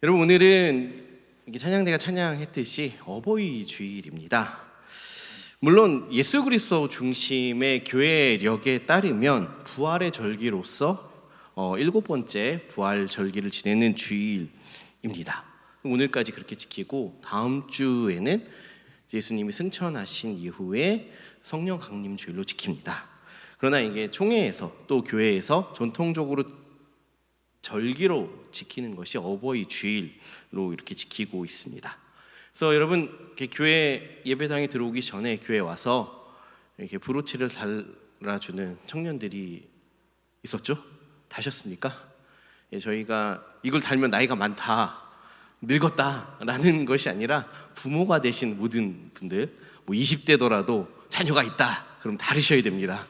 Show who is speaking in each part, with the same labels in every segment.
Speaker 1: 여러분, 오늘은 이렇게 찬양대가 찬양했듯이 어버이 주일입니다. 물론 예수 그리스도 중심의 교회력에 따르면 부활의 절기로서 7번째 부활 절기를 지내는 주일입니다. 오늘까지 그렇게 지키고 다음 주에는 예수님이 승천하신 이후에 성령 강림 주일로 지킵니다. 그러나 이게 총회에서 또 교회에서 전통적으로 절기로 지키는 것이 어버이 주일로 이렇게 지키고 있습니다. 그래서 여러분, 이렇게 교회 예배당에 들어오기 전에 교회 와서 이렇게 브로치를 달아주는 청년들이 있었죠? 다셨습니까? 저희가 이걸 달면 나이가 많다, 늙었다라는 것이 아니라 부모가 되신 모든 분들, 20대더라도 자녀가 있다, 그럼 다르셔야 됩니다.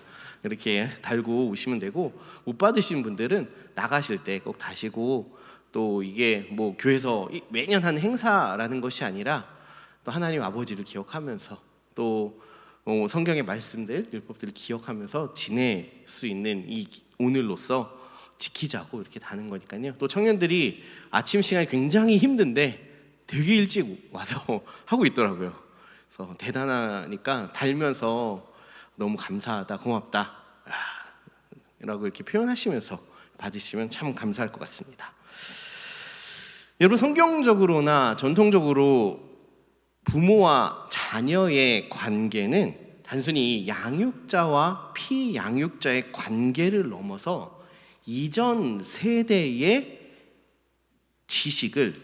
Speaker 1: 이렇게 달고 오시면 되고, 못 받으신 분들은 나가실 때 꼭 다시고, 또 이게 뭐 교회에서 매년 하는 행사라는 것이 아니라 또 하나님 아버지를 기억하면서 또 성경의 말씀들, 율법들을 기억하면서 지낼 수 있는 이 오늘로서 지키자고 이렇게 다는 거니까요. 또 청년들이 아침 시간이 굉장히 힘든데 되게 일찍 와서 하고 있더라고요. 그래서 대단하니까 달면서 너무 감사하다, 고맙다 라고 이렇게 표현하시면서 받으시면 참 감사할 것 같습니다. 여러분, 성경적으로나 전통적으로 부모와 자녀의 관계는 단순히 양육자와 피양육자의 관계를 넘어서 이전 세대의 지식을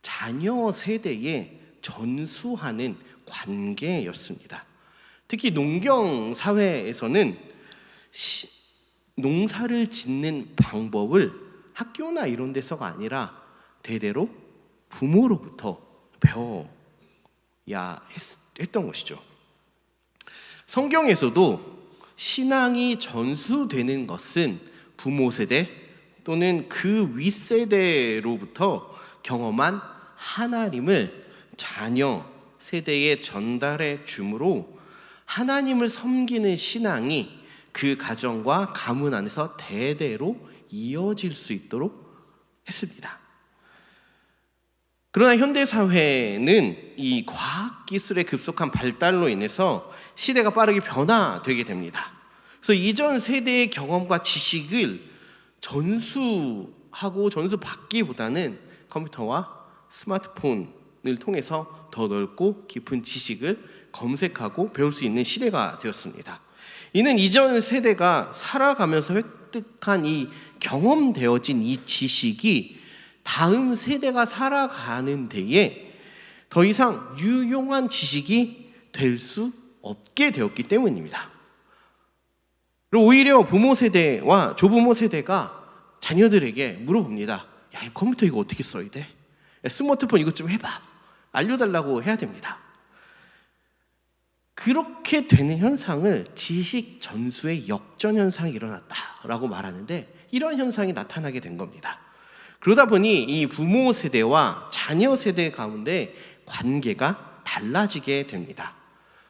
Speaker 1: 자녀 세대에 전수하는 관계였습니다. 특히 농경 사회에서는 농사를 짓는 방법을 학교나 이런 데서가 아니라 대대로 부모로부터 배워야 했던 것이죠. 성경에서도 신앙이 전수되는 것은 부모 세대 또는 그 윗세대로부터 경험한 하나님을 자녀 세대에 전달해 주므로 하나님을 섬기는 신앙이 그 가정과 가문 안에서 대대로 이어질 수 있도록 했습니다. 그러나 현대사회는 이 과학기술의 급속한 발달로 인해서 시대가 빠르게 변화되게 됩니다. 그래서 이전 세대의 경험과 지식을 전수하고 전수받기보다는 컴퓨터와 스마트폰을 통해서 더 넓고 깊은 지식을 검색하고 배울 수 있는 시대가 되었습니다. 이는 이전 세대가 살아가면서 획득한 이 경험되어진 이 지식이 다음 세대가 살아가는 데에 더 이상 유용한 지식이 될 수 없게 되었기 때문입니다. 그리고 오히려 부모 세대와 조부모 세대가 자녀들에게 물어봅니다. 야, 이 컴퓨터 이거 어떻게 써야 돼? 야, 스마트폰 이것 좀 해봐. 알려달라고 해야 됩니다. 그렇게 되는 현상을 지식 전수의 역전 현상이 일어났다라고 말하는데, 이런 현상이 나타나게 된 겁니다. 그러다 보니 이 부모 세대와 자녀 세대 가운데 관계가 달라지게 됩니다.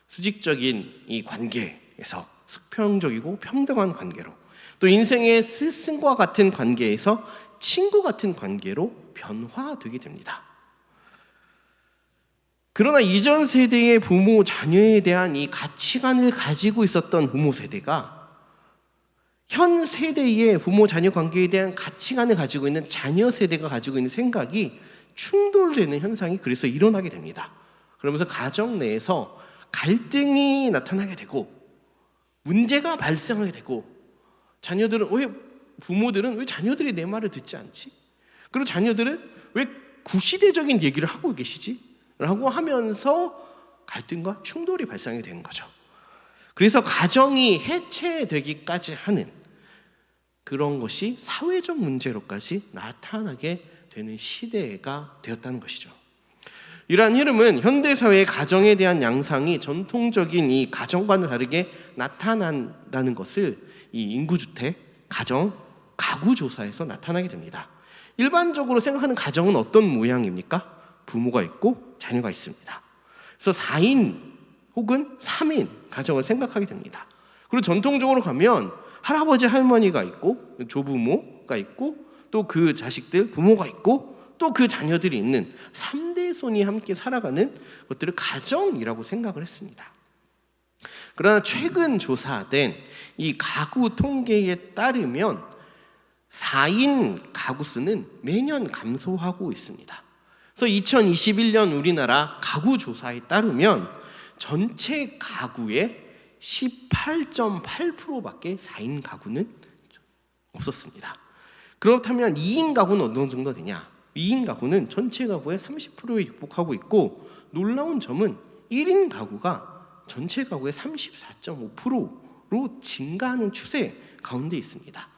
Speaker 1: 수직적인 이 관계에서 수평적이고 평등한 관계로, 또 인생의 스승과 같은 관계에서 친구 같은 관계로 변화되게 됩니다. 그러나 이전 세대의 부모, 자녀에 대한 이 가치관을 가지고 있었던 부모 세대가 현 세대의 부모, 자녀 관계에 대한 가치관을 가지고 있는 자녀 세대가 가지고 있는 생각이 충돌되는 현상이 그래서 일어나게 됩니다. 그러면서 가정 내에서 갈등이 나타나게 되고 문제가 발생하게 되고, 부모들은 왜 자녀들이 내 말을 듣지 않지? 그리고 자녀들은 왜 구시대적인 얘기를 하고 계시지? 라고 하면서 갈등과 충돌이 발생하게 되는 거죠. 그래서 가정이 해체되기까지 하는 그런 것이 사회적 문제로까지 나타나게 되는 시대가 되었다는 것이죠. 이러한 흐름은 현대사회의 가정에 대한 양상이 전통적인 이 가정과는 다르게 나타난다는 것을 이 인구주택, 가정, 가구조사에서 나타나게 됩니다. 일반적으로 생각하는 가정은 어떤 모양입니까? 부모가 있고 자녀가 있습니다. 그래서 4인 혹은 3인 가정을 생각하게 됩니다. 그리고 전통적으로 가면 할아버지 할머니가 있고 조부모가 있고 또 그 자식들 부모가 있고 또 그 자녀들이 있는 3대 손이 함께 살아가는 것들을 가정이라고 생각을 했습니다. 그러나 최근 조사된 이 가구 통계에 따르면 4인 가구 수는 매년 감소하고 있습니다. 그래서 2021년 우리나라 가구 조사에 따르면 전체 가구의 18.8%밖에 4인 가구는 없었습니다. 그렇다면 2인 가구는 어느 정도 되냐? 2인 가구는 전체 가구의 30%에 육박하고 있고, 놀라운 점은 1인 가구가 전체 가구의 34.5%로 증가하는 추세 가운데 있습니다.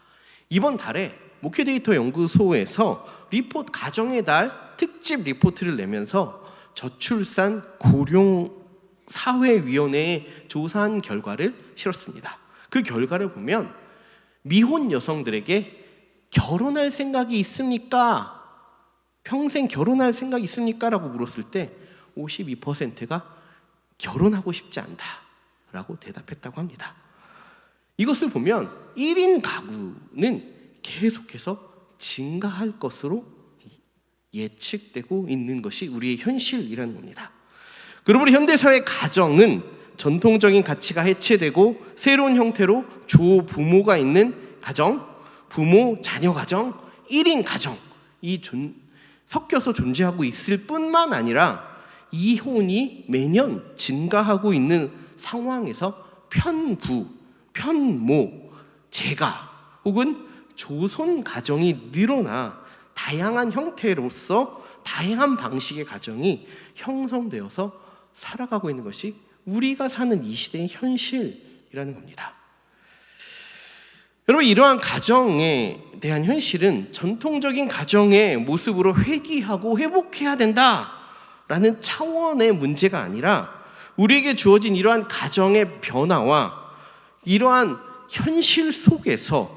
Speaker 1: 이번 달에 목회데이터 연구소에서 리포트 가정의 달 특집 리포트를 내면서 저출산 고령 사회위원회에 조사한 결과를 실었습니다. 그 결과를 보면 미혼 여성들에게 결혼할 생각이 있습니까? 평생 결혼할 생각이 있습니까? 라고 물었을 때 52%가 결혼하고 싶지 않다라고 대답했다고 합니다. 이것을 보면 1인 가구는 계속해서 증가할 것으로 예측되고 있는 것이 우리의 현실이라는 겁니다. 그러므로 현대사회 가정은 전통적인 가치가 해체되고 새로운 형태로 조부모가 있는 가정, 부모, 자녀 가정, 1인 가정 섞여서 존재하고 있을 뿐만 아니라 이혼이 매년 증가하고 있는 상황에서 편부, 편모, 재가 혹은 조손 가정이 늘어나 다양한 형태로서 다양한 방식의 가정이 형성되어서 살아가고 있는 것이 우리가 사는 이 시대의 현실이라는 겁니다. 여러분, 이러한 가정에 대한 현실은 전통적인 가정의 모습으로 회귀하고 회복해야 된다라는 차원의 문제가 아니라 우리에게 주어진 이러한 가정의 변화와 이러한 현실 속에서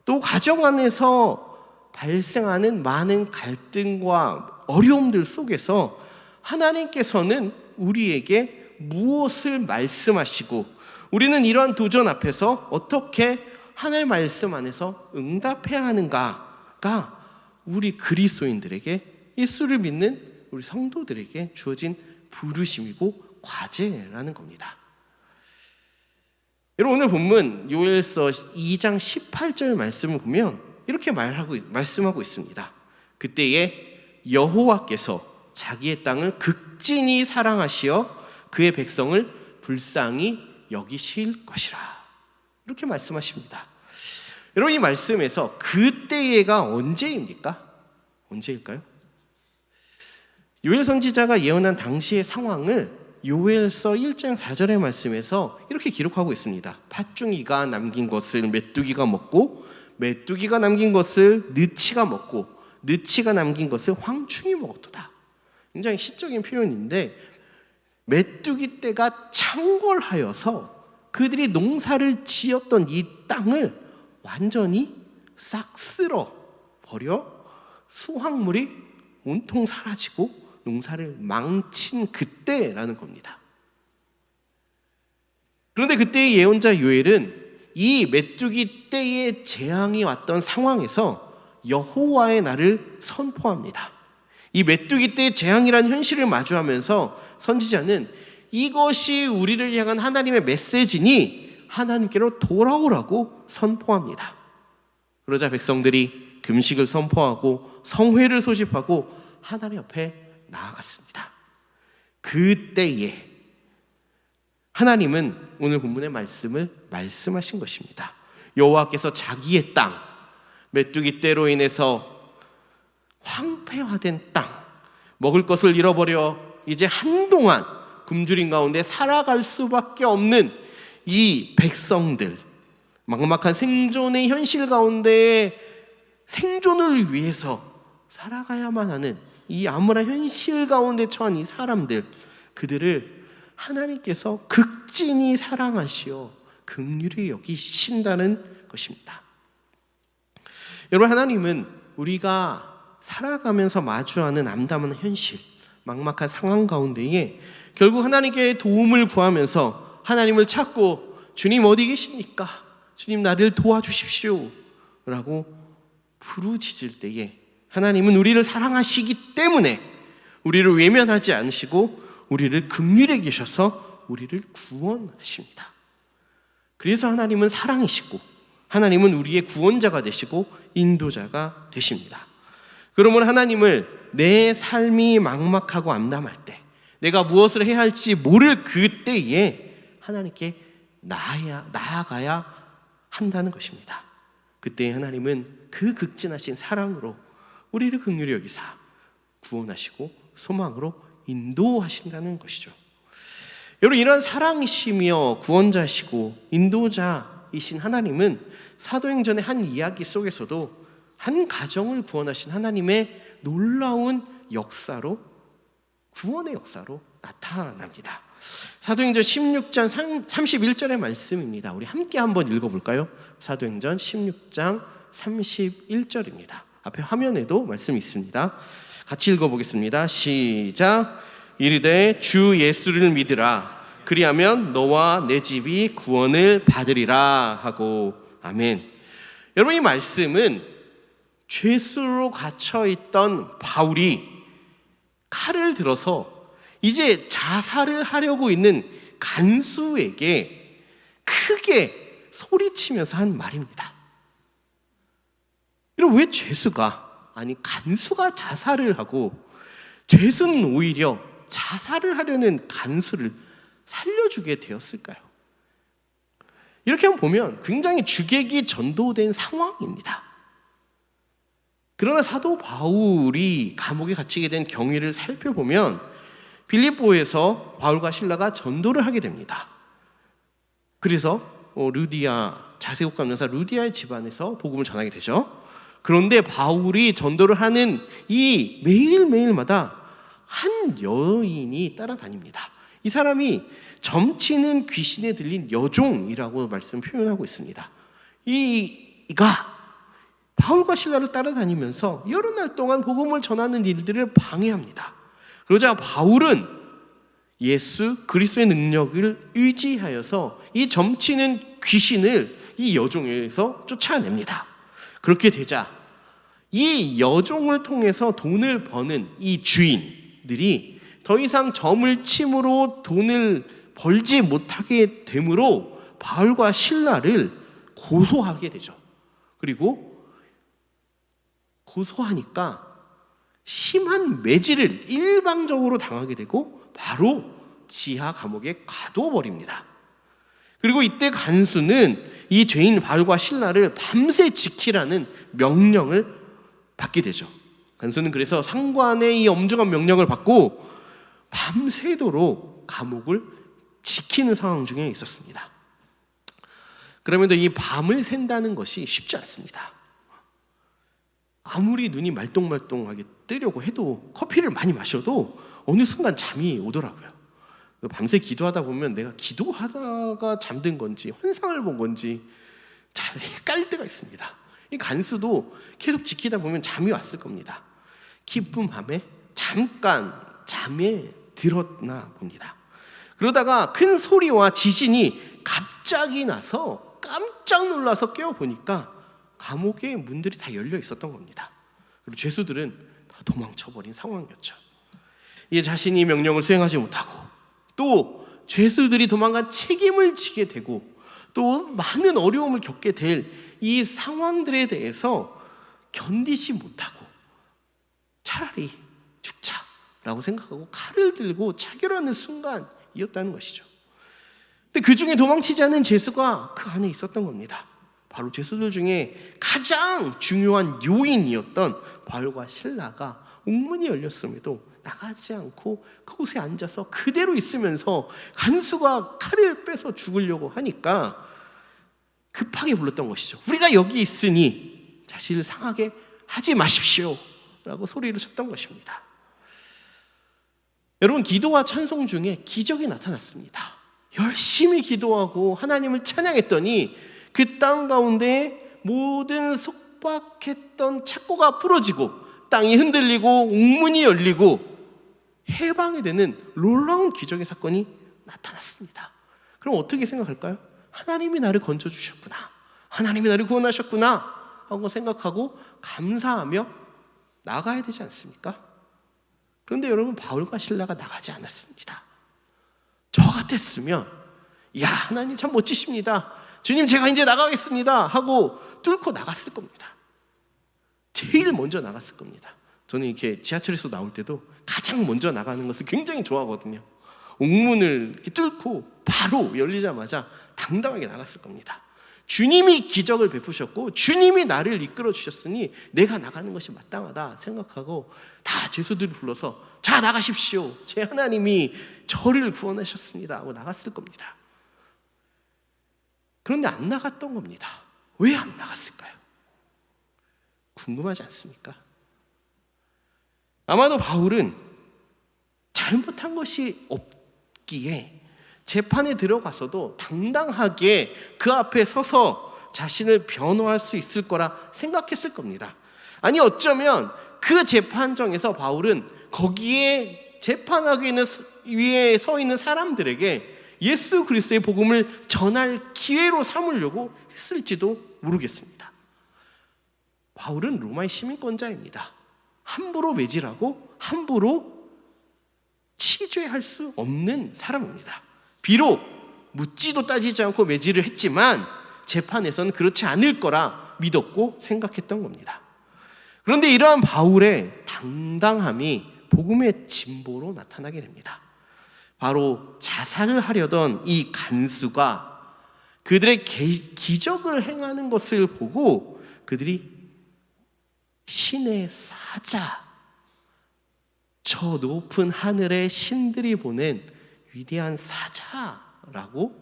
Speaker 1: 또 가정 안에서 발생하는 많은 갈등과 어려움들 속에서 하나님께서는 우리에게 무엇을 말씀하시고 우리는 이러한 도전 앞에서 어떻게 하나님의 말씀 안에서 응답해야 하는가가 우리 그리스도인들에게, 예수를 믿는 우리 성도들에게 주어진 부르심이고 과제라는 겁니다. 여러분, 오늘 본문 요엘서 2장 18절 말씀을 보면 이렇게 말씀하고 있습니다. 그때에 여호와께서 자기의 땅을 극진히 사랑하시어 그의 백성을 불쌍히 여기실 것이라, 이렇게 말씀하십니다. 여러분, 이 말씀에서 그때가 언제입니까? 언제일까요? 요엘 선지자가 예언한 당시의 상황을 요엘서 1장 4절의 말씀에서 이렇게 기록하고 있습니다. 팥중이가 남긴 것을 메뚜기가 먹고 메뚜기가 남긴 것을 느치가 먹고 느치가 남긴 것을 황충이 먹었도다. 굉장히 시적인 표현인데, 메뚜기 떼가 창궐하여서 그들이 농사를 지었던 이 땅을 완전히 싹 쓸어 버려 수확물이 온통 사라지고 농사를 망친 그때라는 겁니다. 그런데 그때의 예언자 요엘은 이 메뚜기 떼의 재앙이 왔던 상황에서 여호와의 날을 선포합니다. 이 메뚜기 떼의 재앙이라는 현실을 마주하면서 선지자는 이것이 우리를 향한 하나님의 메시지니 하나님께로 돌아오라고 선포합니다. 그러자 백성들이 금식을 선포하고 성회를 소집하고 하나님 앞에 나아갔습니다. 그때에 하나님은 오늘 본문의 말씀을 말씀하신 것입니다. 여호와께서 자기의 땅, 메뚜기 떼로 인해서 황폐화된 땅, 먹을 것을 잃어버려 이제 한동안 굶주린 가운데 살아갈 수밖에 없는 이 백성들, 막막한 생존의 현실 가운데 생존을 위해서 살아가야만 하는 이 암울한 현실 가운데 처한 이 사람들, 그들을 하나님께서 극진히 사랑하시어 긍휼히 여기신다는 것입니다. 여러분, 하나님은 우리가 살아가면서 마주하는 암담한 현실, 막막한 상황 가운데에 결국 하나님께 도움을 구하면서 하나님을 찾고 주님 어디 계십니까? 주님 나를 도와주십시오 라고 부르짖을 때에 하나님은 우리를 사랑하시기 때문에 우리를 외면하지 않으시고 우리를 긍휼히 여기셔서 우리를 구원하십니다. 그래서 하나님은 사랑이시고 하나님은 우리의 구원자가 되시고 인도자가 되십니다. 그러면 하나님을 내 삶이 막막하고 암담할 때, 내가 무엇을 해야 할지 모를 그때에 하나님께 나아가야 한다는 것입니다. 그때 하나님은 그 극진하신 사랑으로 우리를 긍휼히 여기사 구원하시고 소망으로 인도하신다는 것이죠. 여러분, 이런 사랑이시며 구원자시고 인도자이신 하나님은 사도행전의 한 이야기 속에서도 한 가정을 구원하신 하나님의 놀라운 역사로, 구원의 역사로 나타납니다. 사도행전 16장 31절의 말씀입니다. 우리 함께 한번 읽어볼까요? 사도행전 16장 31절입니다. 앞에 화면에도 말씀이 있습니다. 같이 읽어보겠습니다. 시작. 이르되 주 예수를 믿으라. 그리하면 너와 내 집이 구원을 받으리라 하고. 아멘. 여러분, 이 말씀은 죄수로 갇혀있던 바울이 칼을 들어서 이제 자살을 하려고 있는 간수에게 크게 소리치면서 한 말입니다. 여러분, 왜 죄수가, 아니 간수가 자살을 하고 죄수는 오히려 자살을 하려는 간수를 살려주게 되었을까요? 이렇게 한번 보면 굉장히 주객이 전도된 상황입니다. 그러나 사도 바울이 감옥에 갇히게 된 경위를 살펴보면 빌립보에서 바울과 실라가 전도를 하게 됩니다. 그래서 루디아, 자세국 감독사 루디아의 집안에서 복음을 전하게 되죠. 그런데 바울이 전도를 하는 이 매일매일마다 한 여인이 따라다닙니다. 이 사람이 점치는 귀신에 들린 여종이라고 말씀 표현하고 있습니다. 이가 바울과 실라를 따라다니면서 여러 날 동안 복음을 전하는 일들을 방해합니다. 그러자 바울은 예수 그리스도의 능력을 의지하여서 이 점치는 귀신을 이 여종에서 쫓아냅니다. 그렇게 되자 이 여종을 통해서 돈을 버는 이 주인들이 더 이상 점을 침으로 돈을 벌지 못하게 되므로 바울과 실라를 고소하게 되죠. 그리고 고소하니까 심한 매질을 일방적으로 당하게 되고 바로 지하 감옥에 가둬버립니다. 그리고 이때 간수는 이 죄인 바울과 실라를 밤새 지키라는 명령을 받게 되죠. 간수는 그래서 상관의 이 엄중한 명령을 받고 밤새도록 감옥을 지키는 상황 중에 있었습니다. 그러면도 이 밤을 샌다는 것이 쉽지 않습니다. 아무리 눈이 말똥말똥하게 뜨려고 해도 커피를 많이 마셔도 어느 순간 잠이 오더라고요. 밤새 기도하다 보면 내가 기도하다가 잠든 건지 환상을 본 건지 잘 헷갈릴 때가 있습니다. 이 간수도 계속 지키다 보면 잠이 왔을 겁니다. 깊은 밤에 잠깐 잠에 들었나 봅니다. 그러다가 큰 소리와 지진이 갑자기 나서 깜짝 놀라서 깨어보니까 감옥의 문들이 다 열려 있었던 겁니다. 그리고 죄수들은 다 도망쳐버린 상황이었죠. 이 자신이 명령을 수행하지 못하고 또 죄수들이 도망간 책임을 지게 되고 또 많은 어려움을 겪게 될 이 상황들에 대해서 견디지 못하고 차라리 죽자라고 생각하고 칼을 들고 자결하는 순간이었다는 것이죠. 근데 그 중에 도망치지 않은 죄수가 그 안에 있었던 겁니다. 바로 죄수들 중에 가장 중요한 요인이었던 바울과 실라가 옥문이 열렸음에도 나가지 않고 그곳에 앉아서 그대로 있으면서 간수가 칼을 빼서 죽으려고 하니까 급하게 불렀던 것이죠. 우리가 여기 있으니 자신을 상하게 하지 마십시오 라고 소리를 쳤던 것입니다. 여러분, 기도와 찬송 중에 기적이 나타났습니다. 열심히 기도하고 하나님을 찬양했더니 그 땅 가운데 모든 속박했던 착고가 풀어지고 땅이 흔들리고 옥문이 열리고 해방이 되는 놀라운 기적의 사건이 나타났습니다. 그럼 어떻게 생각할까요? 하나님이 나를 건져주셨구나, 하나님이 나를 구원하셨구나 하고 생각하고 감사하며 나가야 되지 않습니까? 그런데 여러분, 바울과 실라가 나가지 않았습니다. 저 같았으면 야, 하나님 참 멋지십니다, 주님 제가 이제 나가겠습니다 하고 뚫고 나갔을 겁니다. 제일 먼저 나갔을 겁니다. 저는 이렇게 지하철에서 나올 때도 가장 먼저 나가는 것을 굉장히 좋아하거든요. 옥문을 이렇게 뚫고 바로 열리자마자 당당하게 나갔을 겁니다. 주님이 기적을 베푸셨고 주님이 나를 이끌어 주셨으니 내가 나가는 것이 마땅하다 생각하고 다 제수들을 불러서 자, 나가십시오, 제 하나님이 저를 구원하셨습니다 하고 나갔을 겁니다. 그런데 안 나갔던 겁니다. 왜 안 나갔을까요? 궁금하지 않습니까? 아마도 바울은 잘못한 것이 없기에 재판에 들어가서도 당당하게 그 앞에 서서 자신을 변호할 수 있을 거라 생각했을 겁니다. 아니, 어쩌면 그 재판정에서 바울은 거기에 재판하기 위해 서 있는 사람들에게 예수 그리스도의 복음을 전할 기회로 삼으려고 했을지도 모르겠습니다. 바울은 로마의 시민권자입니다. 함부로 매질하고 함부로 치죄할 수 없는 사람입니다. 비록 묻지도 따지지 않고 매질을 했지만 재판에서는 그렇지 않을 거라 믿었고 생각했던 겁니다. 그런데 이러한 바울의 당당함이 복음의 진보로 나타나게 됩니다. 바로 자살을 하려던 이 간수가 그들의 기적을 행하는 것을 보고 그들이 신의 사자, 저 높은 하늘의 신들이 보낸 위대한 사자라고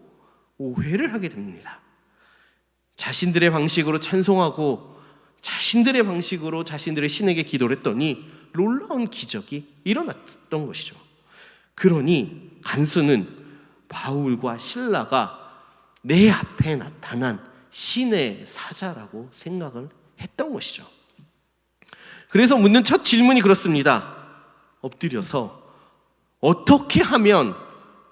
Speaker 1: 오해를 하게 됩니다. 자신들의 방식으로 찬송하고 자신들의 방식으로 자신들의 신에게 기도를 했더니 놀라운 기적이 일어났던 것이죠. 그러니 간수는 바울과 실라가 내 앞에 나타난 신의 사자라고 생각을 했던 것이죠. 그래서 묻는 첫 질문이 그렇습니다. 엎드려서 어떻게 하면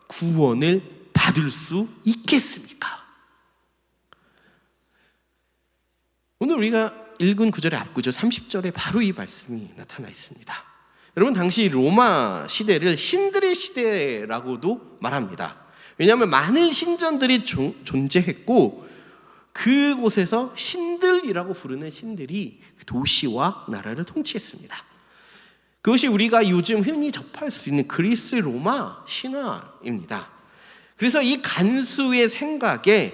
Speaker 1: 구원을 받을 수 있겠습니까? 오늘 우리가 읽은 구절의 앞구절 30절에 바로 이 말씀이 나타나 있습니다. 여러분, 당시 로마 시대를 신들의 시대라고도 말합니다. 왜냐하면 많은 신전들이 존재했고 그곳에서 신들이라고 부르는 신들이 도시와 나라를 통치했습니다. 그것이 우리가 요즘 흔히 접할 수 있는 그리스 로마 신화입니다. 그래서 이 간수의 생각에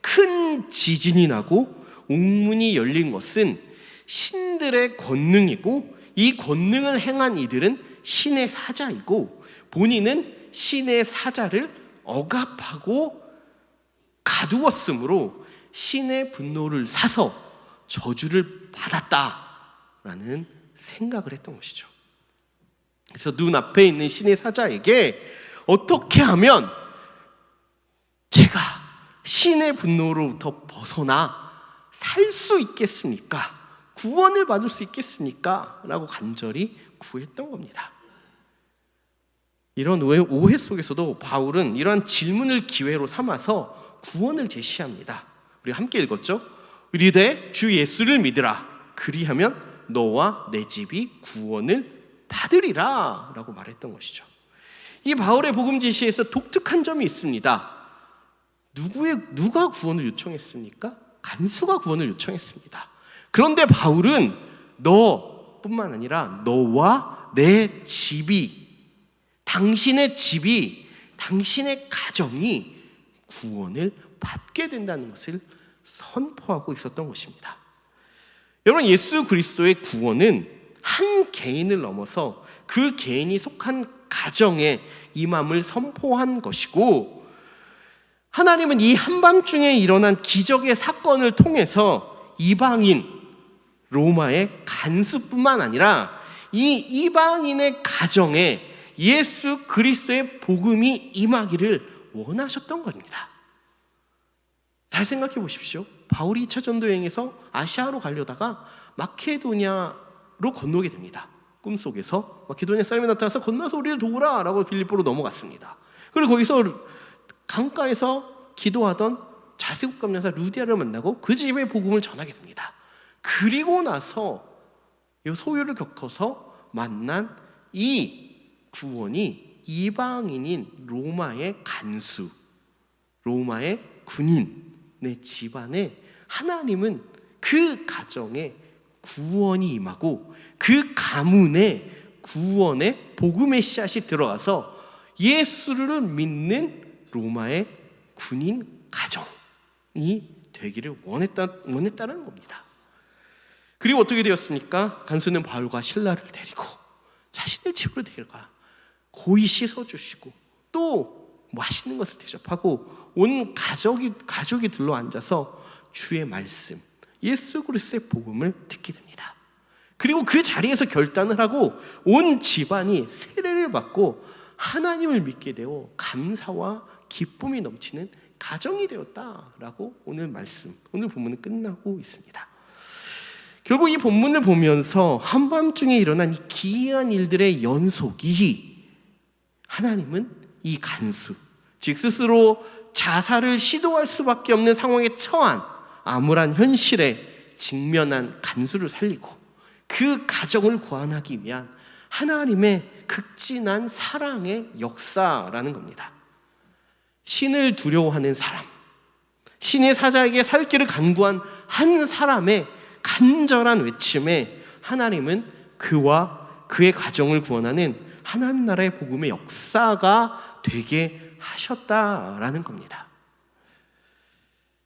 Speaker 1: 큰 지진이 나고 옥문이 열린 것은 신들의 권능이고 이 권능을 행한 이들은 신의 사자이고 본인은 신의 사자를 억압하고 가두었으므로 신의 분노를 사서 저주를 받았다라는 생각을 했던 것이죠. 그래서 눈앞에 있는 신의 사자에게 어떻게 하면 제가 신의 분노로부터 벗어나 살 수 있겠습니까? 구원을 받을 수 있겠습니까? 라고 간절히 구했던 겁니다. 이런 오해 속에서도 바울은 이러한 질문을 기회로 삼아서 구원을 제시합니다. 우리 함께 읽었죠? 이르되 주 예수를 믿으라. 그리하면 너와 내 집이 구원을 받으리라 라고 말했던 것이죠. 이 바울의 복음 제시에서 독특한 점이 있습니다. 누가 구원을 요청했습니까? 간수가 구원을 요청했습니다. 그런데 바울은 너뿐만 아니라 너와 내 집이, 당신의 집이, 당신의 가정이 구원을 받게 된다는 것을 선포하고 있었던 것입니다. 여러분, 예수 그리스도의 구원은 한 개인을 넘어서 그 개인이 속한 가정에 임함을 선포한 것이고, 하나님은 이 한밤중에 일어난 기적의 사건을 통해서 이방인 로마의 간수뿐만 아니라 이 이방인의 가정에 예수 그리스도의 복음이 임하기를 원하셨던 겁니다. 잘 생각해 보십시오. 바울이 2차 전도 여행에서 아시아로 가려다가 마케도니아로 건너게 됩니다. 꿈속에서 마케도니아 사람이 나타나서 건너서 우리를 도우라 라고 빌립보로 넘어갔습니다. 그리고 거기서 강가에서 기도하던 자세국 감량사 루디아를 만나고 그 집의 복음을 전하게 됩니다. 그리고 나서 이 소유를 겪어서 만난 이 구원이 이방인인 로마의 간수, 로마의 군인의 집안에 하나님은 그 가정에 구원이 임하고 그 가문에 구원의 복음의 씨앗이 들어가서 예수를 믿는 로마의 군인 가정이 되기를 원했다는 겁니다. 그리고 어떻게 되었습니까? 간수는 바울과 실라를 데리고 자신의 집으로 데려가 고이 씻어주시고 또 맛있는 것을 대접하고 온 가족이 둘러앉아서 주의 말씀, 예수 그리스도의 복음을 듣게 됩니다. 그리고 그 자리에서 결단을 하고 온 집안이 세례를 받고 하나님을 믿게 되어 감사와 기쁨이 넘치는 가정이 되었다라고 오늘 본문은 끝나고 있습니다. 결국 이 본문을 보면서 한밤중에 일어난 이 기이한 일들의 연속이 하나님은 이 간수, 즉 스스로 자살을 시도할 수밖에 없는 상황에 처한 암울한 현실에 직면한 간수를 살리고 그 가정을 구원하기 위한 하나님의 극진한 사랑의 역사라는 겁니다. 신을 두려워하는 사람, 신의 사자에게 살 길을 간구한 한 사람의 간절한 외침에 하나님은 그와 그의 가정을 구원하는 하나님 나라의 복음의 역사가 되게 하셨다라는 겁니다.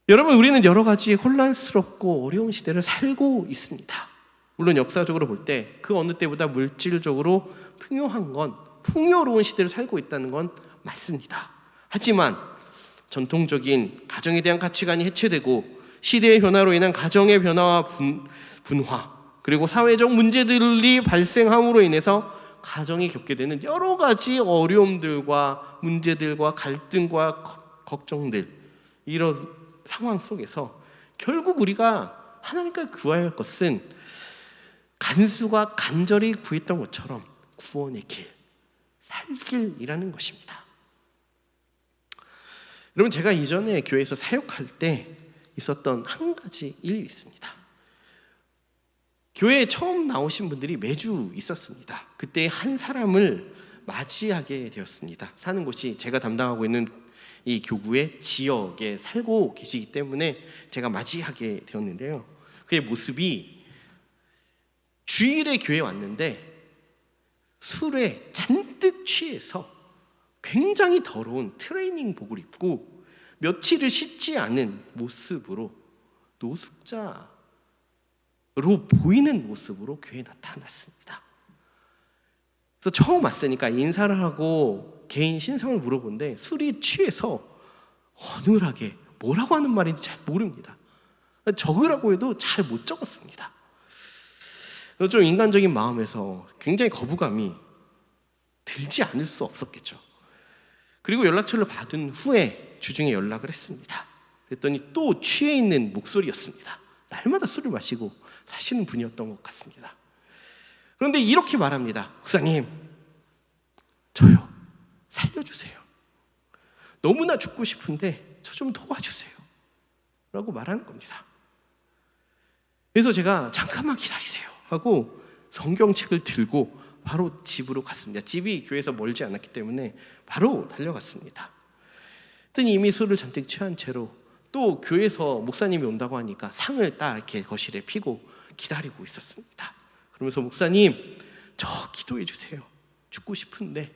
Speaker 1: 여러분, 우리는 여러 가지 혼란스럽고 어려운 시대를 살고 있습니다. 물론 역사적으로 볼 때 그 어느 때보다 물질적으로 풍요로운 시대를 살고 있다는 건 맞습니다. 하지만 전통적인 가정에 대한 가치관이 해체되고 시대의 변화로 인한 가정의 변화와 분화, 그리고 사회적 문제들이 발생함으로 인해서 가정이 겪게 되는 여러 가지 어려움들과 문제들과 갈등과 걱정들, 이런 상황 속에서 결국 우리가 하나님께 구해야 할 것은 간수가 간절히 구했던 것처럼 구원의 길, 살 길이라는 것입니다. 여러분, 제가 이전에 교회에서 사역할 때 있었던 한 가지 일이 있습니다. 교회에 처음 나오신 분들이 매주 있었습니다. 그때 한 사람을 맞이하게 되었습니다. 사는 곳이 제가 담당하고 있는 이 교구의 지역에 살고 계시기 때문에 제가 맞이하게 되었는데요. 그의 모습이 주일에 교회에 왔는데 술에 잔뜩 취해서 굉장히 더러운 트레이닝복을 입고 며칠을 씻지 않은 모습으로 노숙자로 보이는 모습으로 교회에 나타났습니다. 그래서 처음 왔으니까 인사를 하고 개인 신상을 물어본데 술이 취해서 어눌하게 뭐라고 하는 말인지 잘 모릅니다. 적으라고 해도 잘 못 적었습니다. 좀 인간적인 마음에서 굉장히 거부감이 들지 않을 수 없었겠죠. 그리고 연락처를 받은 후에 주중에 연락을 했습니다. 그랬더니 또 취해 있는 목소리였습니다. 날마다 술을 마시고 사시는 분이었던 것 같습니다. 그런데 이렇게 말합니다. 목사님, 저요, 살려주세요. 너무나 죽고 싶은데 저 좀 도와주세요 라고 말하는 겁니다. 그래서 제가 잠깐만 기다리세요 하고 성경책을 들고 바로 집으로 갔습니다. 집이 교회에서 멀지 않았기 때문에 바로 달려갔습니다. 그랬더니 이미 술을 잔뜩 취한 채로 또 교회에서 목사님이 온다고 하니까 상을 딱 이렇게 거실에 피고 기다리고 있었습니다. 그러면서 목사님, 저 기도해 주세요. 죽고 싶은데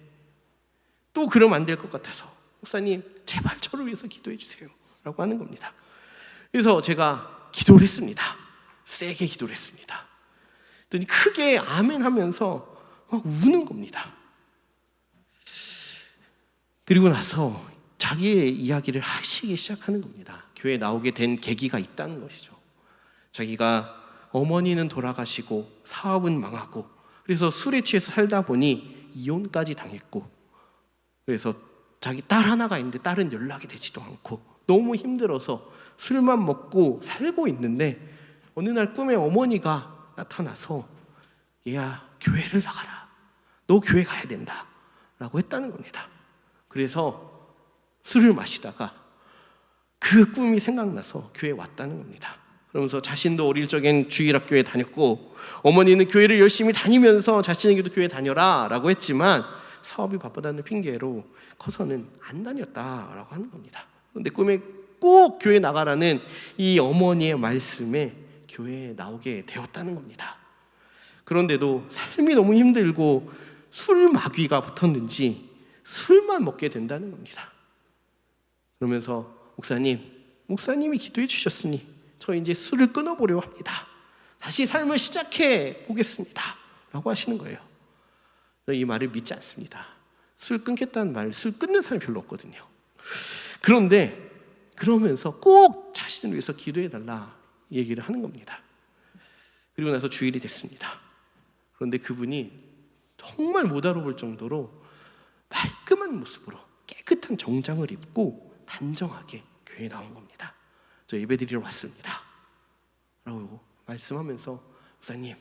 Speaker 1: 또 그러면 안 될 것 같아서 목사님 제발 저를 위해서 기도해 주세요 라고 하는 겁니다. 그래서 제가 기도를 했습니다. 세게 기도를 했습니다. 그랬더니 크게 아멘 하면서 막 우는 겁니다. 그리고 나서 자기의 이야기를 하시기 시작하는 겁니다. 교회에 나오게 된 계기가 있다는 것이죠. 자기가 어머니는 돌아가시고 사업은 망하고 그래서 술에 취해서 살다 보니 이혼까지 당했고 그래서 자기 딸 하나가 있는데 딸은 연락이 되지도 않고 너무 힘들어서 술만 먹고 살고 있는데 어느 날 꿈에 어머니가 나타나서 얘야 교회를 나가라. 너 교회 가야 된다 라고 했다는 겁니다. 그래서 술을 마시다가 그 꿈이 생각나서 교회에 왔다는 겁니다. 그러면서 자신도 어릴 적엔 주일학교에 다녔고 어머니는 교회를 열심히 다니면서 자신에게도 교회 다녀라 라고 했지만 사업이 바쁘다는 핑계로 커서는 안 다녔다라고 하는 겁니다. 그런데 꿈에 꼭 교회 나가라는 이 어머니의 말씀에 교회에 나오게 되었다는 겁니다. 그런데도 삶이 너무 힘들고 술 마귀가 붙었는지 술만 먹게 된다는 겁니다. 그러면서 목사님이 기도해 주셨으니 저 이제 술을 끊어보려 합니다. 다시 삶을 시작해 보겠습니다 라고 하시는 거예요. 이 말을 믿지 않습니다. 술 끊겠다는 말, 술 끊는 사람이 별로 없거든요. 그런데 그러면서 꼭 자신을 위해서 기도해달라 얘기를 하는 겁니다. 그리고 나서 주일이 됐습니다. 그런데 그분이 정말 못 알아볼 정도로 말끔한 모습으로 깨끗한 정장을 입고 단정하게 교회에 나온 겁니다. 저 예배드리러 왔습니다 라고 말씀하면서 목사님,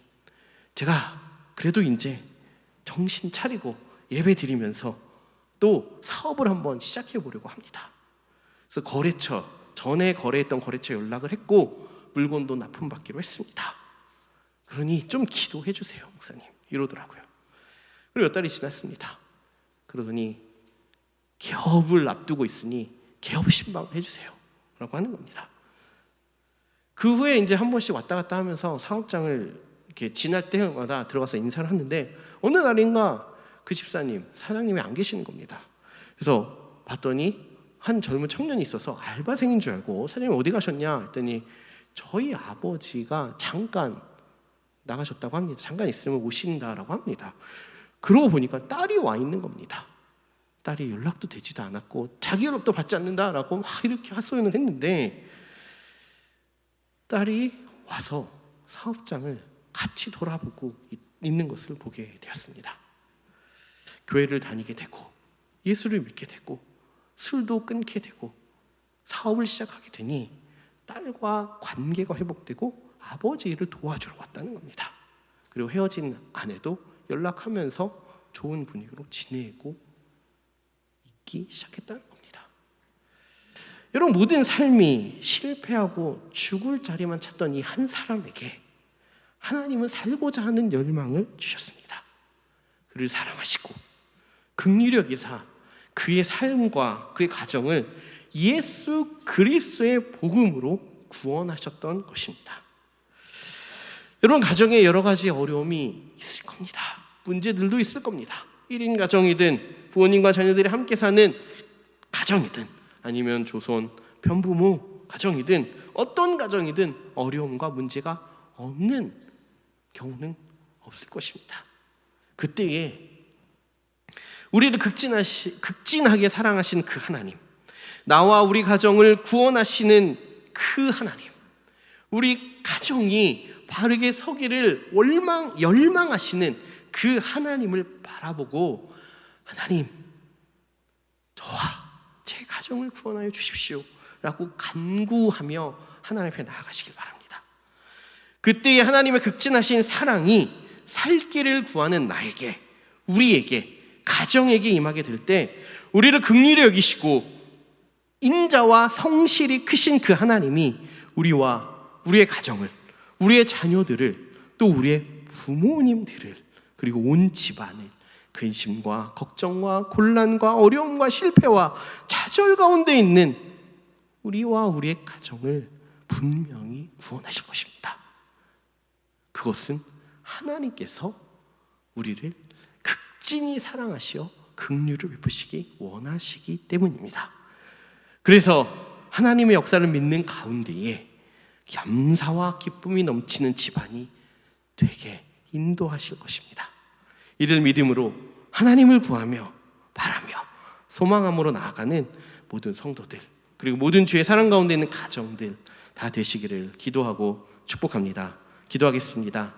Speaker 1: 제가 그래도 이제 정신 차리고 예배드리면서 또 사업을 한번 시작해 보려고 합니다. 그래서 전에 거래했던 거래처 연락을 했고 물건도 납품받기로 했습니다. 그러니 좀 기도해 주세요 목사님 이러더라고요. 그리고 몇 달이 지났습니다. 그러더니 개업을 앞두고 있으니 개업 신방 해주세요 라고 하는 겁니다. 그 후에 이제 한 번씩 왔다 갔다 하면서 사업장을 이렇게 지날 때마다 들어가서 인사를 하는데 어느 날인가 그 집사님, 사장님이 안 계시는 겁니다. 그래서 봤더니 한 젊은 청년이 있어서 알바생인 줄 알고 사장님 어디 가셨냐 했더니 저희 아버지가 잠깐 나가셨다고 합니다. 잠깐 있으면 오신다라고 합니다. 그러고 보니까 딸이 와 있는 겁니다. 딸이 연락도 되지도 않았고 자기 연락도 받지 않는다라고 막 이렇게 하소연을 했는데 딸이 와서 사업장을 같이 돌아보고 있는 것을 보게 되었습니다. 교회를 다니게 되고 예수를 믿게 되고 술도 끊게 되고 사업을 시작하게 되니 딸과 관계가 회복되고 아버지 일을 도와주러 왔다는 겁니다. 그리고 헤어진 아내도 연락하면서 좋은 분위기로 지내고 있기 시작했다는 겁니다. 여러분, 모든 삶이 실패하고 죽을 자리만 찾던 이 한 사람에게 하나님은 살고자 하는 열망을 주셨습니다. 그를 사랑하시고 긍휼히 여기사 그의 삶과 그의 가정을 예수 그리스도의 복음으로 구원하셨던 것입니다. 여러분, 가정에 여러 가지 어려움이 있을 겁니다. 문제들도 있을 겁니다. 1인 가정이든 부모님과 자녀들이 함께 사는 가정이든 아니면 조선 편부모 가정이든 어떤 가정이든 어려움과 문제가 없는 경우는 없을 것입니다. 그때에 우리를 극진하게 사랑하신 그 하나님, 나와 우리 가정을 구원하시는 그 하나님, 우리 가정이 바르게 서기를 열망하시는 그 하나님을 바라보고 하나님, 저와 제 가정을 구원하여 주십시오 라고 간구하며 하나님 앞에 나아가시길 바랍니다. 그때의 하나님의 극진하신 사랑이 살 길을 구하는 나에게, 우리에게, 가정에게 임하게 될 때 우리를 긍휼히 여기시고 인자와 성실이 크신 그 하나님이 우리와 우리의 가정을, 우리의 자녀들을, 또 우리의 부모님들을, 그리고 온 집안을 근심과 걱정과 곤란과 어려움과 실패와 좌절 가운데 있는 우리와 우리의 가정을 분명히 구원하실 것입니다. 그것은 하나님께서 우리를 극진히 사랑하시어 긍휼을 베푸시기 원하시기 때문입니다. 그래서 하나님의 역사를 믿는 가운데에 감사와 기쁨이 넘치는 집안이 되게 인도하실 것입니다. 이를 믿음으로 하나님을 구하며 바라며 소망함으로 나아가는 모든 성도들, 그리고 모든 주의 사랑 가운데 있는 가정들 다 되시기를 기도하고 축복합니다. 기도하겠습니다.